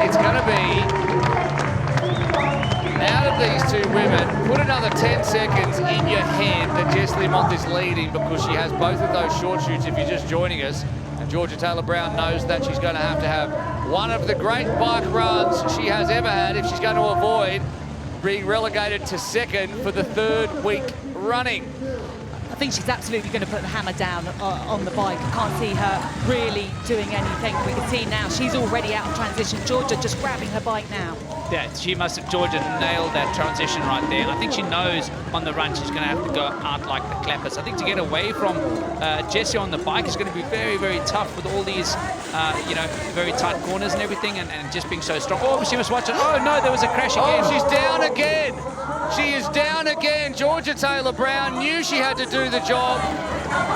it's going to be, out of these two women, put another 10 seconds in your head that Jess Learmonth is leading because she has both of those short shoots if you're just joining us. And Georgia Taylor-Brown knows that she's going to have one of the great bike runs she has ever had if she's going to avoid being relegated to second for the third week running. I think she's absolutely going to put the hammer down on the bike. I can't see her really doing anything. We can see now she's already out of transition. Georgia just grabbing her bike now. Yeah, Georgia nailed that transition right there. And I think she knows on the run she's going to have to go out like the clappers. I think to get away from Jessie on the bike is going to be very, very tough with all these, very tight corners and everything, and just being so strong. Oh, she was watching. Oh, no, there was a crash again. Oh, she's down again. She is down again. Georgia Taylor-Brown knew she had to do the job.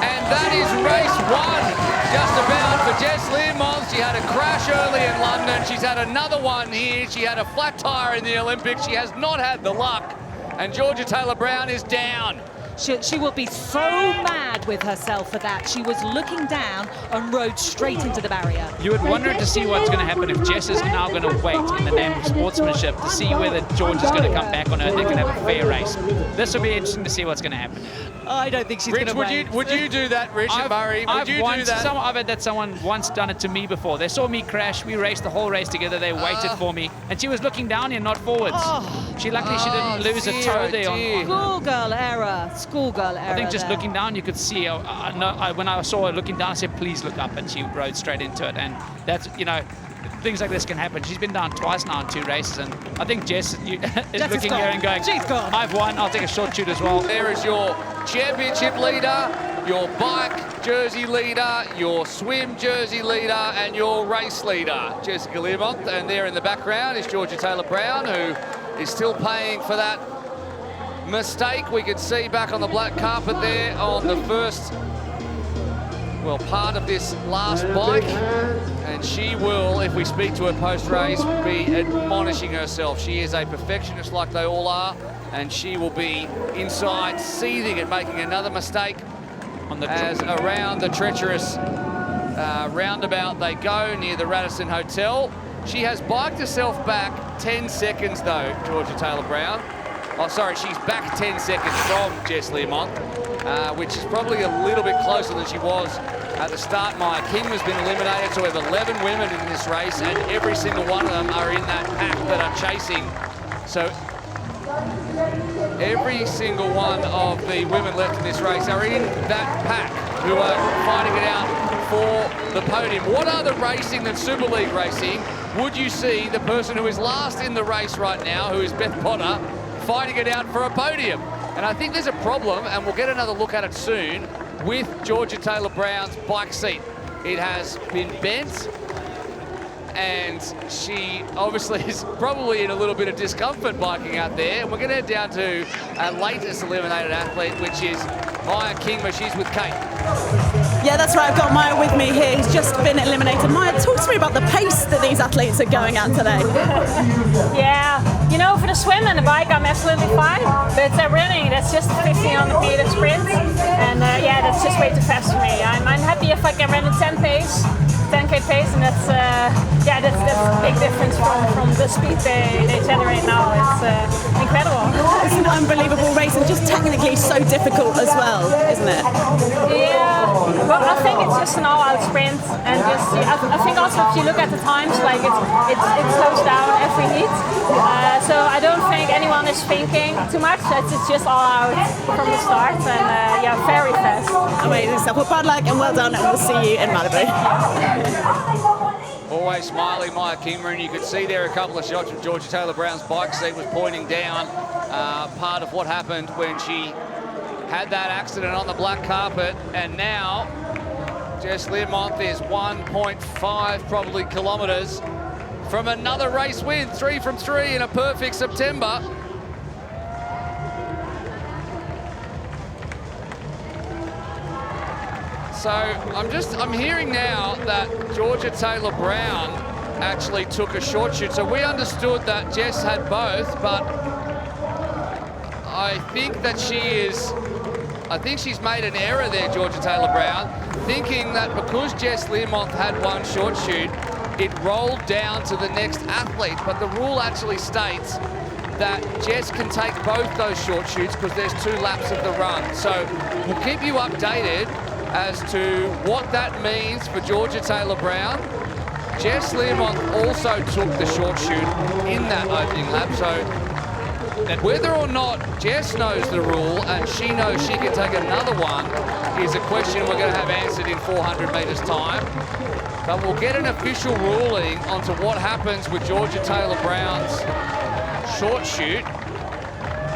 And that is race one, just about for Jess Learmonth. She had a crash early in London. She's had another one here. She had a flat tire in the Olympics. She has not had the luck. And Georgia Taylor-Brown is down. She will be so mad with herself for that. She was looking down and rode straight into the barrier. You would wonder to see what's going to happen if Jess is now going to wait in the name of sportsmanship to see whether Georgia's going to come back on her and they can have a fair race. This will be interesting to see what's going to happen. I don't think she's going to wait. Would you do that, Rich and Murray? Would you do that? I've had that someone once done it to me before. They saw me crash. We raced the whole race together. They waited for me. And she was looking down here, not forwards. Luckily she didn't lose a toe there. Schoolgirl error. Schoolgirl error. I think just looking down, you could see. When I saw her looking down, I said, please look up. And she rode straight into it. And that's, things like this can happen. She's been down twice now in 2 races. And I think Jess is looking here and going, she's gone. I've won. I'll take a short shoot as well. There is your championship leader, your bike jersey leader, your swim jersey leader, and your race leader, Jessica Learmonth. And there in the background is Georgia Taylor-Brown, who is still paying for that mistake. We can see back on the black carpet there on the first, part of this last bike. And she will, if we speak to her post-race, be admonishing herself. She is a perfectionist like they all are. And she will be inside seething at making another mistake as around the treacherous roundabout they go near the Radisson Hotel. She has biked herself back 10 seconds though, Georgia Taylor-Brown. Oh, sorry, she's back 10 seconds from Jess Learmonth, which is probably a little bit closer than she was at the start. Maya King has been eliminated, so we have 11 women in this race, and every single one of them are in that pack that are chasing. So every single one of the women left in this race are in that pack who are fighting it out for the podium. What other racing than Super League racing would you see the person who is last in the race right now, who is Beth Potter, fighting it out for a podium? And I think there's a problem, and we'll get another look at it soon, with Georgia Taylor-Brown's bike seat. It has been bent, and she obviously is probably in a little bit of discomfort biking out there. And we're going to head down to our latest eliminated athlete, which is Maya King, where she's with Kate. Yeah, that's right. I've got Maya with me here. He's just been eliminated. Maya, talk to me about the pace that these athletes are going at today. Yeah, for the swim and the bike, I'm absolutely fine. But running, that's just a 1500-meter sprint. And that's just way too fast for me. I'm happy if I can run a 10K pace, and that's a big difference from the speed they generate now. It's incredible. It's an unbelievable race, and just technically so difficult as well, isn't it? Yeah, but I think it's just an all-out sprint, and I think also if you look at the times, like it slows down every heat. So I don't think anyone is thinking too much. It's just all out from the start, and very fast. Amazing stuff. Well, bad luck and well done, and we'll see you in Malibu. Always smiling Maya King, and you could see there a couple of shots of Georgia Taylor-Brown's bike seat was pointing down, part of what happened when she had that accident on the black carpet. And now Jess Learmonth is 1.5 probably kilometres from another race win, 3 from 3 in a perfect September. So I'm hearing now that Georgia Taylor-Brown actually took a short shoot. So we understood that Jess had both, but I think that I think she's made an error there, Georgia Taylor-Brown, thinking that because Jess Learmonth had one short shoot, it rolled down to the next athlete. But the rule actually states that Jess can take both those short shoots because there's 2 laps of the run. So we'll keep you updated as to what that means for Georgia Taylor-Brown. Jess Learmonth also took the short shoot in that opening lap. So that whether or not Jess knows the rule and she knows she can take another one is a question we're going to have answered in 400 metres time. But we'll get an official ruling onto what happens with Georgia Taylor-Brown's short shoot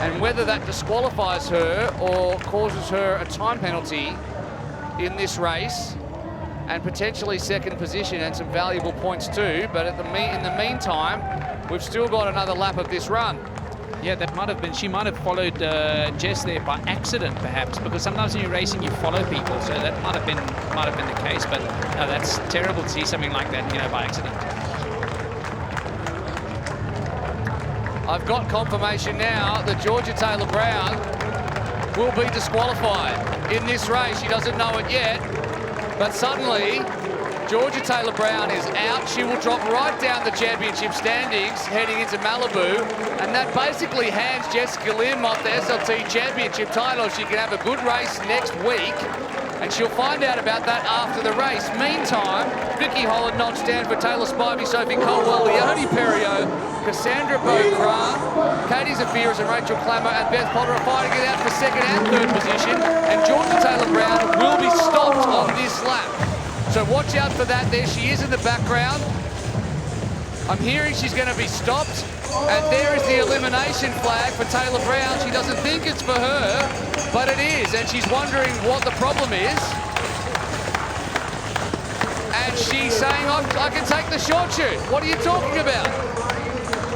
and whether that disqualifies her or causes her a time penalty in this race and potentially second position and some valuable points too. But in the meantime, we've still got another lap of this run. Yeah, that might have been, she might have followed Jess there by accident, perhaps, because sometimes when you're racing, you follow people, so that might have been the case. But no, that's terrible to see something like that, you know, by accident. I've got confirmation now that Georgia Taylor-Brown will be disqualified in this race. She doesn't know it yet, but suddenly Georgia Taylor-Brown is out. She will drop right down the championship standings heading into Malibu, and that basically hands Jessica Learmonth the SLT championship title. She can have a good race next week, and she'll find out about that after the race. Meantime, Vicky Holland, Non Stanford, Taylor Spivey, Sophie Colwell, Leonie Perriot, Cassandra Beaugrand, Katie Zafiris and Rachel Clammer and Beth Potter are fighting it out for second and third position, and Georgia Taylor-Brown will be stopped on this lap. So watch out for that. There she is in the background. I'm hearing she's going to be stopped, and there is the elimination flag for Taylor-Brown. She doesn't think it's for her, but it is, and she's wondering what the problem is. And she's saying, I can take the short shoot. What are you talking about?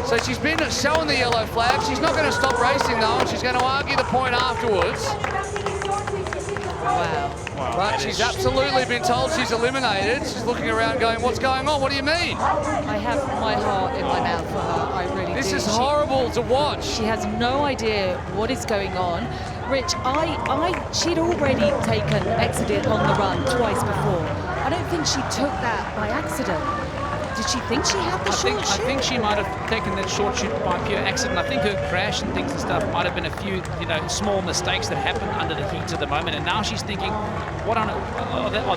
So she's been showing the yellow flag. She's not going to stop racing though, and she's going to argue the point afterwards. Wow. But she's absolutely been told she's eliminated. She's looking around going, what's going on? What do you mean? I have my heart in my mouth for her. I really do. This is horrible to watch. She has no idea what is going on. Rich, she'd already taken exited on the run twice before. I don't think she took that by accident. Did she think she had the short shoot? I think she might have taken that short shoot by pure accident. I think her crash and things and stuff might have been a few, you know, small mistakes that happened under the heat of the moment. And now she's thinking, what on are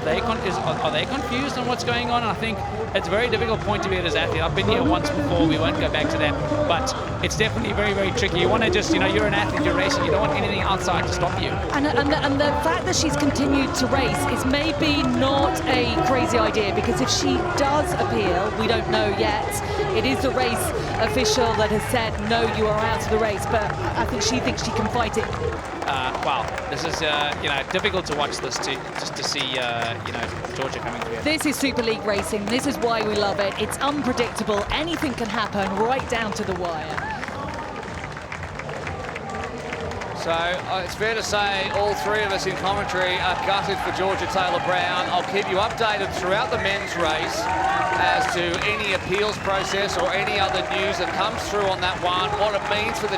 they confused on what's going on? And I think it's a very difficult point to be at as an athlete. I've been here once before. We won't go back to that, but it's definitely very, very tricky. You want to just, you know, you're an athlete, you're racing. You don't want anything outside to stop you. And the fact that she's continued to race is maybe not a crazy idea, because if she does appeal, we don't know yet. It is the race official that has said, no, you are out of the race, but I think she thinks she can fight it. Wow, this is, you know, difficult to watch this just to see, you know, Georgia coming through. This is Super League racing. This is why we love it. It's unpredictable. Anything can happen right down to the wire. So it's fair to say all three of us in commentary are gutted for Georgia Taylor-Brown. I'll keep you updated throughout the men's race as to any appeals process or any other news that comes through on that one, what it means for the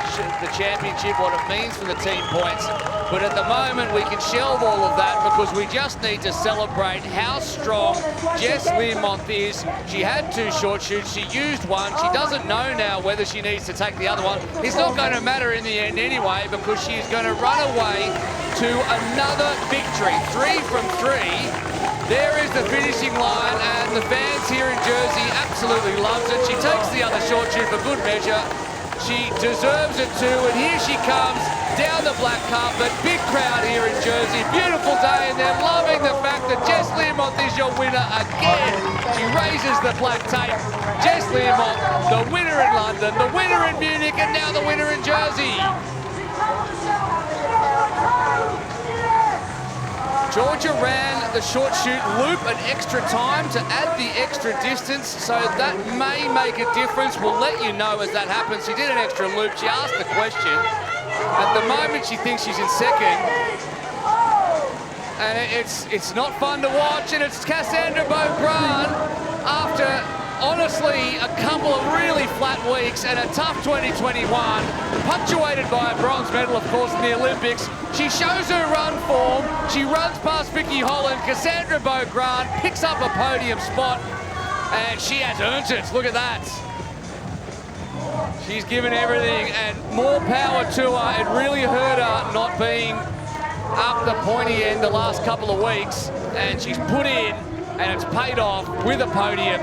championship, what it means for the team points. But at the moment, we can shelve all of that because we just need to celebrate how strong Jess Learmonth is. She had two short shoots. She used one. She doesn't know now whether she needs to take the other one. It's not going to matter in the end anyway, because she's going to run away to another victory. 3 from 3. There is the finishing line, and the fans here in Jersey absolutely loves it. She takes the other short shoot for good measure. She deserves it too, and here she comes down the black carpet. Big crowd here in Jersey. Beautiful day, and they're loving the fact that Jess Learmonth is your winner again. She raises the black tape. Jess Learmonth, the winner in London, the winner in Munich, and now the winner in Jersey. Georgia ran the short shoot loop an extra time to add the extra distance, so that may make a difference. We'll let you know as that happens. She did an extra loop. She asked the question. At the moment, she thinks she's in second. And it's not fun to watch, and it's Cassandra Beaugrand after, honestly, a couple of really flat weeks and a tough 2021, punctuated by a bronze medal, of course, in the Olympics. She shows her run form. She runs past Vicky Holland. Cassandra Beaugrand picks up a podium spot. And she has earned it. Look at that. She's given everything, and more power to her. It really hurt her not being up the pointy end the last couple of weeks, and she's put in, and it's paid off with a podium.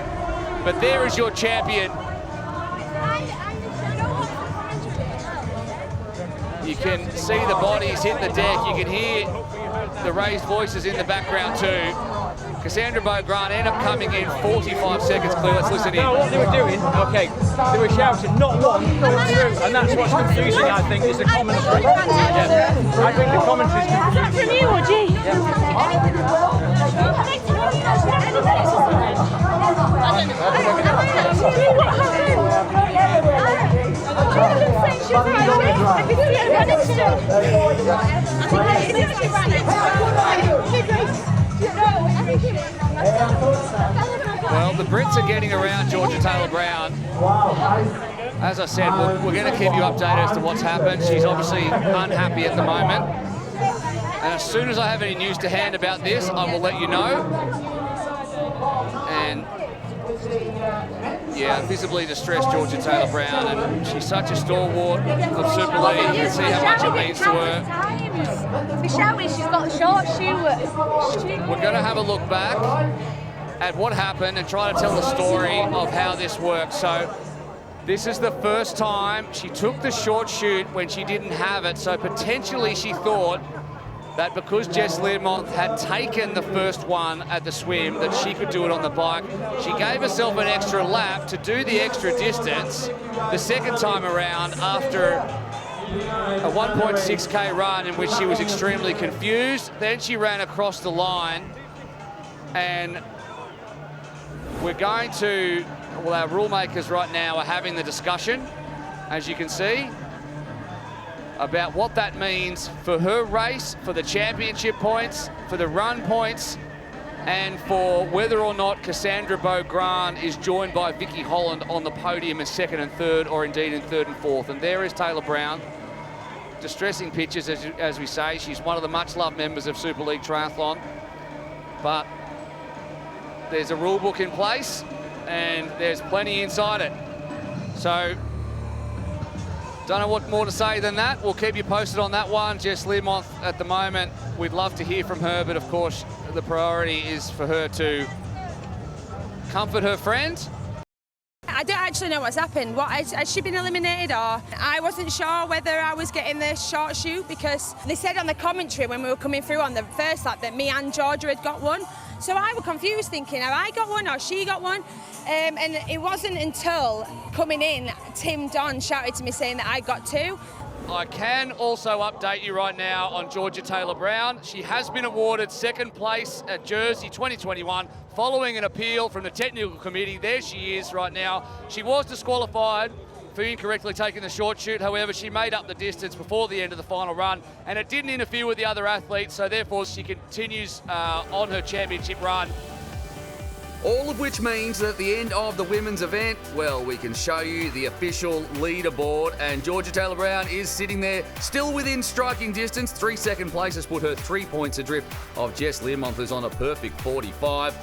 But there is your champion. You can see the bodies hit the deck. You can hear the raised voices in the background too. Cassandra Bowe-Grant ended up coming in 45 seconds clear. Let's listen in. No, what they were doing, okay, they were shouting, not one, not two, and that's what's confusing, I think, is the commentary. Yeah. I think the commentary is confusing. From you, or G? Well, the Brits are getting around Georgia Taylor-Brown. As I said, we're going to keep you updated as to what's happened. She's obviously unhappy at the moment. And as soon as I have any news to hand about this, I will let you know. And yeah, visibly distressed Georgia Taylor-Brown, and she's such a stalwart of Super League. You can see how much it means to her. She's shouting, she's got a short shoe. We're going to have a look back at what happened and try to tell the story of how this works. So this is the first time she took the short chute when she didn't have it. So potentially she thought that because Jess Learmonth had taken the first one at the swim, that she could do it on the bike. She gave herself an extra lap to do the extra distance the second time around after a 1.6K run in which she was extremely confused. Then she ran across the line, and we're going to, well, our rule makers right now are having the discussion, as you can see, about what that means for her race, for the championship points, for the run points, and for whether or not Cassandra Bowe-Grant is joined by Vicky Holland on the podium as second and third, or indeed in third and fourth. And there is Taylor-Brown. Distressing pictures, as we say. She's one of the much-loved members of Super League Triathlon. But there's a rule book in place, and there's plenty inside it. So, don't know what more to say than that. We'll keep you posted on that one. Jess Learmonth at the moment, we'd love to hear from her, but of course, the priority is for her to comfort her friend. I don't actually know what's happened. Has she been eliminated, or? I wasn't sure whether I was getting the short shoot, because they said on the commentary when we were coming through on the first lap that me and Georgia had got one. So I was confused, thinking, have I got one or she got one? And it wasn't until coming in, Tim Don shouted to me saying that I got two. I can also update you right now on Georgia Taylor-Brown. She has been awarded second place at Jersey 2021 following an appeal from the technical committee. There she is right now. She was disqualified for incorrectly taking the short chute. However, she made up the distance before the end of the final run, and it didn't interfere with the other athletes, so therefore she continues on her championship run. All of which means that at the end of the women's event, well, we can show you the official leaderboard, and Georgia Taylor-Brown is sitting there still within striking distance. 3 second places put her 3 points adrift of Jess Learmonth, who's on a perfect 45.